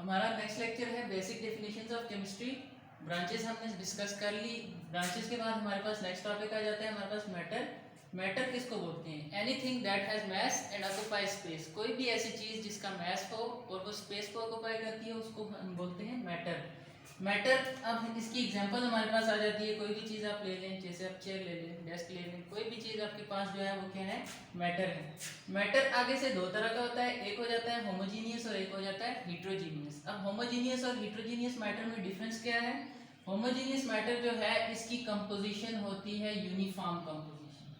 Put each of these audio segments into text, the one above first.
हमारा next lecture है basic definitions of chemistry. Branches हमने डिस्कस कर ली। ब्रांचेस के बाद हमारे पास नेक्स्ट टॉपिक आ जाता है हमारे पास मैटर। मैटर किसको बोलते हैं? Anything that has mass and occupy space. कोई भी ऐसी चीज जिसका मास हो और वो स्पेस को ऑक्यूपाई करती है उसको हम बोलते हैं मैटर। मैटर, अब इसकी एग्जांपल हमारे पास आ जाती है। कोई भी चीज़ आप ले लें, जैसे आप चेयर ले लें, डेस्क ले लें, कोई भी चीज़ आपके पास जो है वो क्या है? मैटर है। मैटर आगे से दो तरह का होता है, एक हो जाता है होमोजीनियस और एक हो जाता है हिट्रोजीनियस। अब होमोजीनियस और हिट्रोजीनियस मैटर में डिफरेंस क्या है? होमोजीनियस मैटर जो है इसकी कंपोजिशन होती है यूनिफॉर्म कंपोजिशन,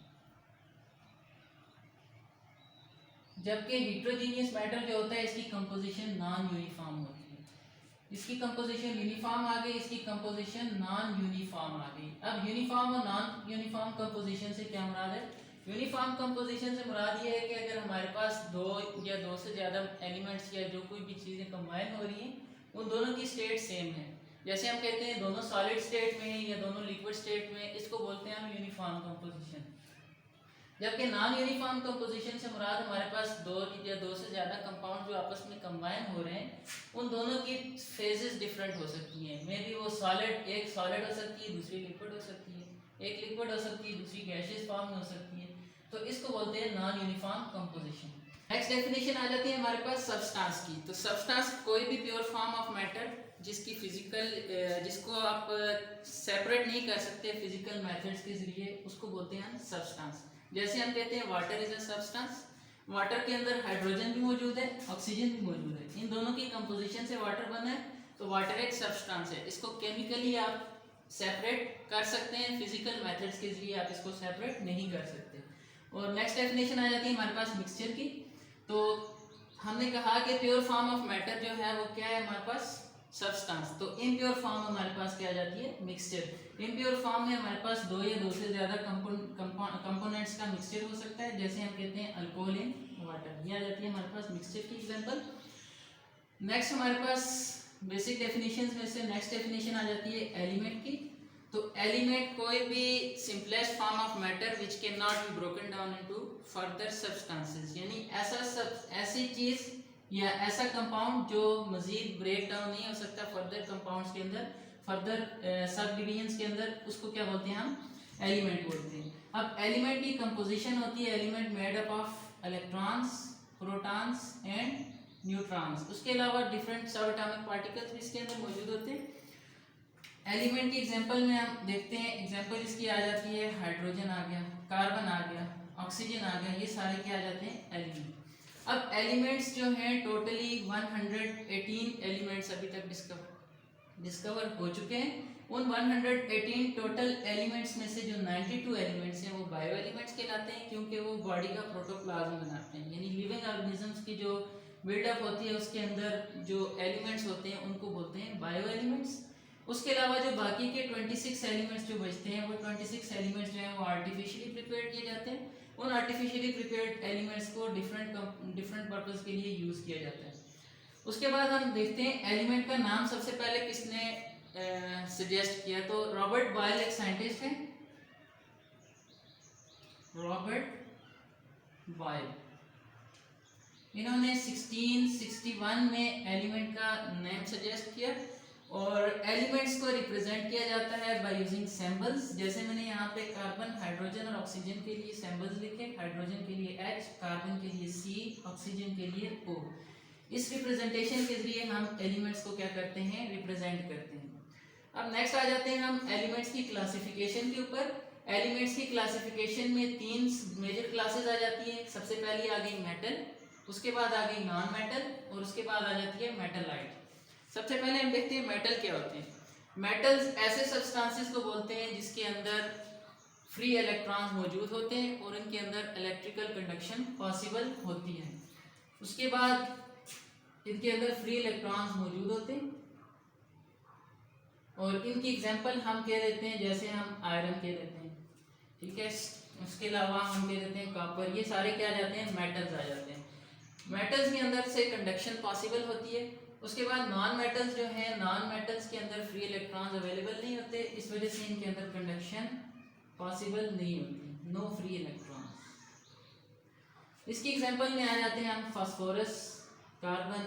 जबकि हिट्रोजीनियस मैटर जो होता है इसकी कंपोजिशन नॉन यूनिफॉर्म होती है। इसकी कंपोजिशन यूनिफॉर्म आ गई, इसकी कंपोजिशन नॉन यूनिफॉर्म आ गई। अब यूनिफॉर्म और नॉन यूनिफॉर्म कंपोजिशन से क्या मुराद है? यूनिफॉर्म कंपोजिशन से मुराद ये है कि अगर हमारे पास दो या दो से ज़्यादा एलिमेंट्स या जो कोई भी चीज़ें कंबाइन हो रही हैं उन दोनों की स्टेट सेम है। जैसे हम कहते हैं दोनों सॉलिड स्टेट में या दोनों लिक्विड स्टेट में, इसको बोलते हैं हम यूनिफॉर्म कंपोजिशन। जबकि नॉन यूनिफॉर्म कंपोजिशन से मुराद हमारे पास दो या दो से ज़्यादा कंपाउंड जो आपस में कंबाइन हो रहे हैं उन दोनों की फेजेस डिफरेंट हो सकती हैं। मे बी वो सॉलिड, एक सॉलिड हो सकती है, दूसरी लिक्विड हो सकती है, एक लिक्विड हो सकती है, दूसरी गैसियस फॉर्म में हो सकती है। तो इसको बोलते हैं non uniform composition. Next definition आ जाती है हमारे पास सब्सटेंस की। तो सब्सटेंस कोई भी प्योर फॉर्म ऑफ मैटर जिसकी फिजिकल, जिसको आप सेपरेट नहीं कर सकते फिजिकल मेथड्स के जरिए, उसको बोलते हैं हम सब्सटेंस। जैसे हम कहते हैं water is a substance. Water के अंदर हाइड्रोजन भी मौजूद है, ऑक्सीजन भी मौजूद है, इन दोनों की कंपोजिशन से वाटर बना है, तो वाटर एक सब्सटेंस है। इसको केमिकली आप सेपरेट कर सकते हैं, फिजिकल मेथड्स के जरिए आप इसको सेपरेट नहीं कर सकते। और नेक्स्ट डेफिनेशन आ जाती है हमारे पास मिक्सचर की। तो हमने कहा कि प्योर फॉर्म ऑफ मैटर जो है वो क्या है हमारे पास? सब्सटेंस। तो इम्प्योर फॉर्म हमारे पास क्या आ जाती है? मिक्सचर। इम्प्योर फॉर्म में हमारे पास दो या दो से ज़्यादा कंपोनेंट्स का मिक्सचर हो सकता है। जैसे हम कहते हैं अल्कोहल इन वाटर, ये आ जाती है हमारे पास मिक्सचर की एग्जांपल। नेक्स्ट हमारे पास बेसिक डेफिनेशंस में से नेक्स्ट डेफिनेशन आ जाती है एलिमेंट की। तो एलिमेंट कोई भी simplest form of matter which can not be broken down into further substances, यानी ऐसी चीज़ या ऐसा कंपाउंड जो मजीद ब्रेक डाउन नहीं हो सकता फर्दर कंपाउंड्स के अंदर, फर्दर सब डिविजन्स के अंदर, उसको क्या बोलते हैं हम? एलिमेंट बोलते हैं। अब एलिमेंट की कंपोजिशन होती है element made up of electrons, protons and neutrons. उसके अलावा डिफरेंट सब एटॉमिक पार्टिकल्स भी इसके अंदर मौजूद होते हैं। एलिमेंट की एग्जांपल में हम देखते हैं, एग्जांपल इसकी आ जाती है हाइड्रोजन आ गया, कार्बन आ गया, ऑक्सीजन आ गया, ये सारे क्या आ जाते हैं? एलिमेंट। अब एलिमेंट्स जो हैं टोटली 118 एलिमेंट्स अभी तक डिस्कवर हो चुके हैं। उन 118 टोटल एलिमेंट्स में से जो 92 एलिमेंट्स हैं वो बायो एलिमेंट्स कहलाते हैं, क्योंकि वो बॉडी का प्रोटोप्लाज्म बनाते हैं, यानी लिविंग ऑर्गेनिजम्स की जो बिल्डअप होती है उसके अंदर जो एलिमेंट्स होते हैं उनको बोलते हैं बायो एलिमेंट्स। उसके अलावा जो बाकी के 26 एलिमेंट्स जो बचते हैं वो 26 एलिमेंट्स जो हैं वो आर्टिफिशियली प्रिपेयर किए जाते हैं। उन आर्टिफिशियली प्रिपेयर्ड एलिमेंट्स को डिफरेंट पर्पस के लिए यूज़ किया जाता है। उसके बाद हम देखते हैं एलिमेंट का नाम सबसे पहले किसने सजेस्ट किया। तो रॉबर्ट बॉयल एक साइंटिस्ट हैं, रॉबर्ट बॉयल। इन्होंने 1661 में एलिमेंट का नेम सजेस्ट किया और एलिमेंट्स को रिप्रेजेंट किया जाता है बाय यूजिंग सिंबल्स। जैसे मैंने यहाँ पे कार्बन, हाइड्रोजन और ऑक्सीजन के लिए सिंबल्स लिखे, हाइड्रोजन के लिए H, कार्बन के लिए C, ऑक्सीजन के लिए O। इस रिप्रेजेंटेशन के जरिए हम एलिमेंट्स को क्या करते हैं? रिप्रेजेंट करते हैं। अब नेक्स्ट आ जाते हैं हम एलिमेंट्स की क्लासिफिकेशन के ऊपर। एलिमेंट्स की क्लासिफिकेशन में तीन मेजर क्लासेस आ जाती हैं। सबसे पहली आ गई मेटल, उसके बाद आ गई नॉन मेटल और उसके बाद आ जाती है मेटलाइट। सबसे पहले हम देखते हैं मेटल क्या होते हैं। मेटल्स ऐसे सब्सटेंसेस को बोलते हैं जिसके अंदर फ्री इलेक्ट्रॉन्स मौजूद होते हैं और इनके अंदर इलेक्ट्रिकल कंडक्शन पॉसिबल होती है। उसके बाद इनके अंदर फ्री इलेक्ट्रॉन्स मौजूद होते हैं और इनकी एग्जांपल हम कह देते हैं, जैसे हम आयरन कह देते हैं, ठीक है। उसके अलावा हम कह देते हैं कॉपर, ये सारे क्या आ जाते हैं? मेटल्स आ जाते हैं। मेटल्स के अंदर से कंडक्शन पॉसिबल होती है। उसके बाद नॉन मेटल्स जो हैं, नॉन मेटल्स के अंदर फ्री इलेक्ट्रॉन्स अवेलेबल नहीं होते, इस वजह से इनके अंदर कंडक्शन पॉसिबल नहीं होती, नो फ्री इलेक्ट्रॉन्स। इसकी एग्जांपल में आ जाते हैं हम फास्फोरस, कार्बन,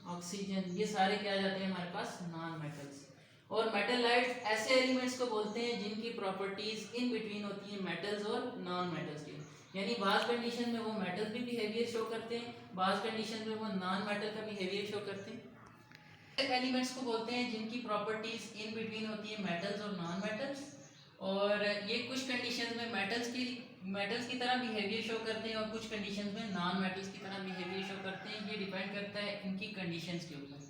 ऑक्सीजन, ये सारे क्या आ जाते हैं हमारे पास नॉन मेटल्स। और मेटलाइट्स ऐसे एलिमेंट्स को बोलते हैं जिनकी प्रॉपर्टीज इन बिटवीन होती हैं मेटल्स और नॉन मेटल्स की, यानी बाज़ कंडीशन में वो मेटल भी बिहेवियर शो करते हैं, बाज़ कंडीशन में वो नॉन मेटल का बिहेवियर शो करते हैं। एलिमेंट्स को बोलते हैं जिनकी प्रॉपर्टीज इन बिटवीन होती है मेटल्स और नॉन मेटल्स, और ये कुछ कंडीशंस में मेटल्स की तरह बिहेवियर शो करते हैं और कुछ कंडीशंस में नॉन मेटल्स की तरह बिहेवियर शो करते हैं। ये डिपेंड करता है इनकी कंडीशंस के ऊपर।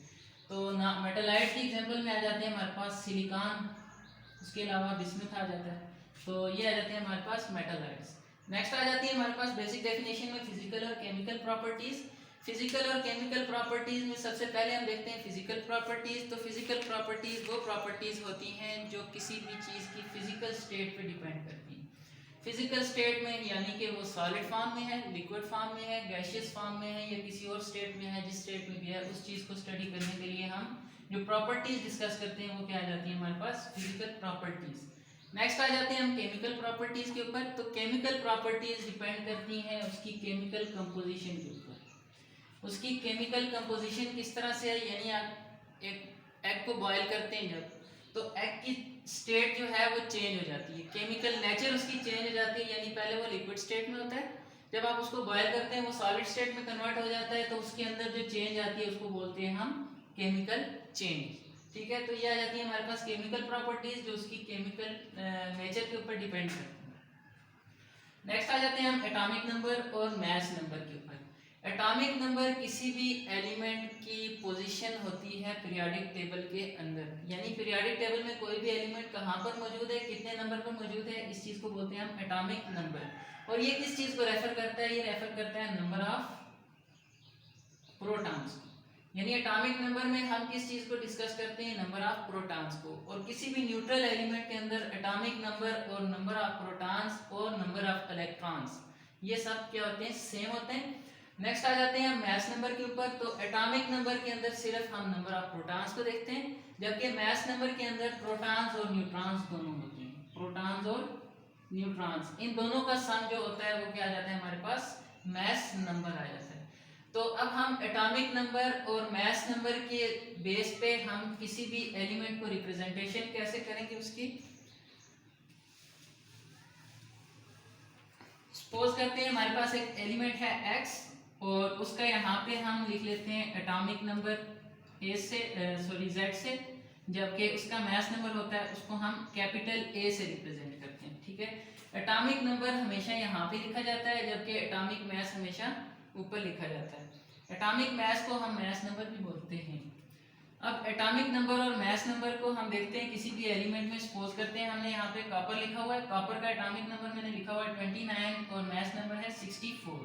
तो मेटालाइट की एग्जांपल में आ जाते हैं हमारे पास सिलिकॉन, उसके अलावा बिस्मुथ आ जाता है, तो ये आ जाते हैं हमारे पास मेटालाइट्स। नेक्स्ट आ जाती है हमारे पास बेसिक डेफिनेशन में फिजिकल और केमिकल प्रॉपर्टीज। फिजिकल और केमिकल प्रॉपर्टीज में सबसे पहले हम देखते हैं फिजिकल प्रॉपर्टीज। तो फिजिकल प्रॉपर्टीज वो प्रॉपर्टीज होती हैं जो किसी भी चीज़ की फिजिकल स्टेट पे डिपेंड करती हैं। फिजिकल स्टेट में यानी कि वो सॉलिड फॉर्म में है, लिक्विड फॉर्म में है, गैसियस फॉर्म में है या किसी और स्टेट में है, जिस स्टेट में भी है उस चीज़ को स्टडी करने के लिए हम जो प्रॉपर्टीज डिस्कस करते हैं वो क्या आ जाती है हमारे पास फिजिकल प्रॉपर्टीज। नेक्स्ट आ जाते हैं हम केमिकल प्रॉपर्टीज के ऊपर। तो केमिकल प्रॉपर्टीज डिपेंड करती हैं उसकी केमिकल कंपोजिशन के ऊपर। उसकी केमिकल कंपोजिशन किस तरह से है, यानी आप एक एग को बॉयल करते हैं जब, तो एग की स्टेट जो है वो चेंज हो जाती है, केमिकल नेचर उसकी चेंज हो जाती है, यानी पहले वो लिक्विड स्टेट में होता है, जब आप उसको बॉयल करते हैं वो सॉलिड स्टेट में कन्वर्ट हो जाता है, तो उसके अंदर जो चेंज आती है उसको बोलते हैं हम केमिकल चेंज। ठीक है, तो ये आ जाती है हमारे पास केमिकल प्रॉपर्टीज जो उसकी केमिकल नेचर के ऊपर डिपेंड करती है। नेक्स्ट आ जाते हैं हम एटॉमिक नंबर और मास नंबर के ऊपर। एटॉमिक नंबर किसी भी एलिमेंट की पोजीशन होती है पीरियोडिक टेबल के अंदर, यानी पीरियोडिक टेबल में कोई भी एलिमेंट कहाँ पर मौजूद है, कितने नंबर पर मौजूद है, इस चीज़ को बोलते हैं हम एटॉमिक नंबर। और ये किस चीज़ को रेफर करता है, ये रेफर करता है नंबर ऑफ प्रोटॉन्स, यानी एटॉमिक नंबर में हम किस चीज को डिस्कस करते हैं, नंबर ऑफ प्रोटॉन्स को। और किसी भी न्यूट्रल एलिमेंट के अंदर एटॉमिक नंबर और नंबर ऑफ प्रोटॉन्स और नंबर ऑफ इलेक्ट्रॉन्स ये सब क्या होते हैं, सेम होते हैं। नेक्स्ट आ जाते हैं मास नंबर के ऊपर। तो एटॉमिक नंबर के अंदर सिर्फ हम नंबर ऑफ प्रोटॉन्स को देखते हैं, जबकि मास नंबर के अंदर प्रोटॉन्स और न्यूट्रॉन्स दोनों होते हैं। प्रोटॉन्स और न्यूट्रॉन्स इन दोनों का सम जो होता है वो क्या आ जाता है हमारे पास मास नंबर आ जाता है। तो अब हम एटॉमिक नंबर और मास नंबर के बेस पे हम किसी भी एलिमेंट को रिप्रेजेंटेशन कैसे करेंगे उसकी। सपोज करते हैं हमारे पास एक एलिमेंट है x और उसका यहाँ पे हम लिख लेते हैं एटॉमिक नंबर z से, जबकि उसका मास नंबर होता है उसको हम कैपिटल A से रिप्रेजेंट करते हैं। ठीक है, एटॉमिक नंबर हमेशा यहाँ पे लिखा जाता है, जबकि एटॉमिक मास हमेशा ऊपर लिखा जाता है। एटॉमिक मास को हम मास नंबर भी बोलते हैं। अब एटॉमिक नंबर और मास नंबर को हम देखते हैं किसी भी एलिमेंट में। सपोज करते हैं हमने यहाँ पे कॉपर लिखा हुआ है, कॉपर का एटॉमिक नंबर मैंने लिखा हुआ है 29 और मास नंबर है 64।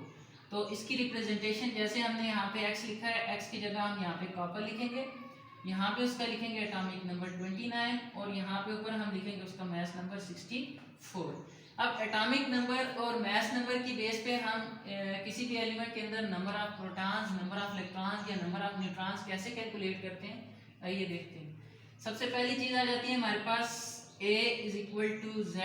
तो इसकी रिप्रेजेंटेशन जैसे हमने यहाँ पे x लिखा है, x की जगह हम यहाँ पे कॉपर लिखेंगे, यहाँ पे उसका लिखेंगे एटॉमिक नंबर 29 और यहाँ पे ऊपर हम लिखेंगे उसका मास नंबर 64। अब एटॉमिक नंबर और मास नंबर की बेस पे हम किसी भी एलिमेंट के अंदर number of protons, number of electrons या नंबर ऑफ न्यूट्रॉन्स कैसे कैलकुलेट करते हैं, आइए देखते हैं। सबसे पहली चीज आ जाती है हमारे पास A = Z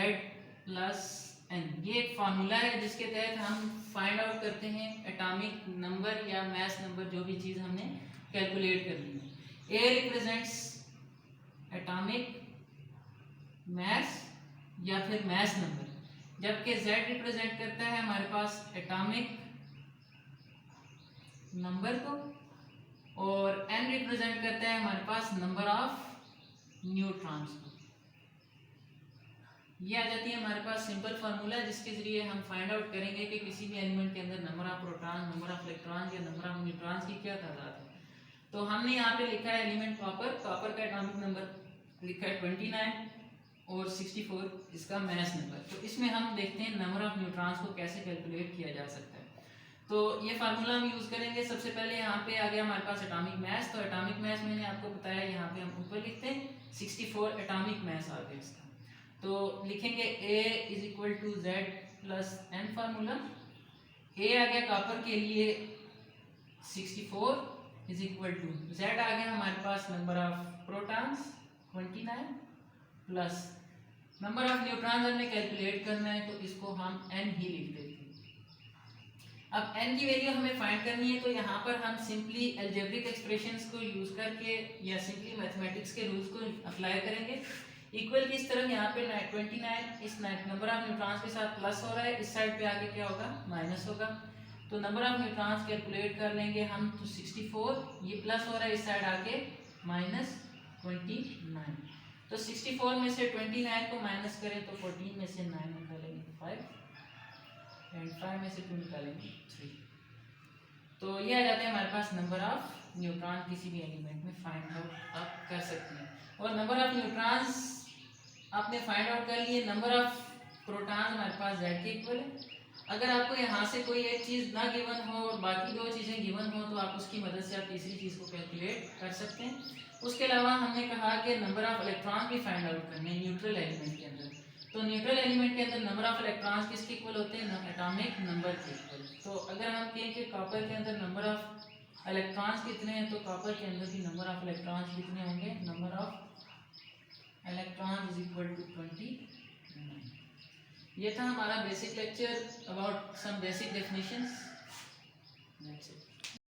+ N। ये एक फार्मूला है जिसके तहत हम फाइंड आउट करते हैं एटॉमिक नंबर या मास नंबर, जो भी चीज हमने कैलकुलेट कर ली है। A रिप्रेजेंट्स एटॉमिक मास या फिर मास नंबर, जबकि Z रिप्रेजेंट करता है हमारे पास एटॉमिक नंबर को, और N रिप्रेजेंट करता है हमारे पास नंबर ऑफ न्यूट्रॉन्स को। ये आ जाती है हमारे पास सिंपल फार्मूला, जिसके जरिए हम फाइंड आउट करेंगे कि किसी भी एलिमेंट के अंदर number of proton, number of electrons या नंबर ऑफ न्यूट्रॉन्स की क्या तादाद है। तो हमने यहाँ पे लिखा है एलिमेंट कॉपर, कॉपर का एटॉमिक नंबर लिखा है 29 और 64 इसका मास नंबर। तो इसमें हम देखते हैं नंबर ऑफ न्यूट्रॉन्स को कैसे कैलकुलेट किया जा सकता है। तो ये फार्मूला हम यूज करेंगे। सबसे पहले यहाँ पे आ गया हमारे पास एटॉमिक मास। तो एटॉमिक मास मैंने आपको बताया, यहाँ पे हम ऊपर लिखते हैं 64 एटॉमिक मास आ गया इसका। तो लिखेंगे A = Z + N formula. A आ गया कॉपर के लिए 64 = Z आ गया हमारे पास number of protons 29 plus number of neutrons हमने कैलकुलेट करना है, तो इसको हम N ही लिख देते हैं। अब n की वैल्यू हमें फाइंड करनी है, तो यहाँ पर हम सिंपली अलजेब्रिक एक्सप्रेशंस को यूज करके या सिंपली मैथमेटिक्स के रूल्स को अप्लाई करेंगे। इक्वल की इस तरफ यहाँ पे 29 इस नंबर ऑफ न्यूट्रॉन्स के साथ प्लस हो रहा है, इस साइड पे आगे क्या होगा माइनस होगा। तो नंबर ऑफ न्यूट्रॉन्स कैलकुलेट कर लेंगे हम, तो 64 ये प्लस हो रहा है, इस साइड आके माइनस 29। तो 64 में से 29 को माइनस करें तो 14 में से 9 निकालेंगे तो 5 एंड 5 में से 2 निकालेंगे 3। तो ये आ जाते हैं हमारे पास नंबर ऑफ न्यूट्रॉन किसी भी एलिमेंट में फाइंड आउट आप कर सकते हैं। और नंबर ऑफ न्यूट्रॉन्स आपने फाइंड आउट कर लिए, नंबर ऑफ प्रोटॉन्स हमारे पास z के इक्वल है। अगर आपको यहाँ से कोई एक चीज़ ना गिवन हो और बाकी दो चीज़ें गिवन हो तो आप उसकी मदद से आप तीसरी चीज़ को कैलकुलेट कर सकते हैं। उसके अलावा हमने कहा कि नंबर ऑफ इलेक्ट्रॉन भी फाइंड आउट करने हैं न्यूट्रल एलिमेंट के अंदर। तो न्यूट्रल एलिमेंट के अंदर नंबर ऑफ इलेक्ट्रॉन्स किसके इक्वल होते हैं, एटॉमिक नंबर के इक्वल। तो अगर हम कहें कि कॉपर के अंदर नंबर ऑफ इलेक्ट्रॉन्स कितने हैं, तो कॉपर के अंदर भी नंबर ऑफ इलेक्ट्रॉन्स कितने होंगे, number of electron is equal to 29। ये था हमारा basic lecture about some basic definitions. That's it.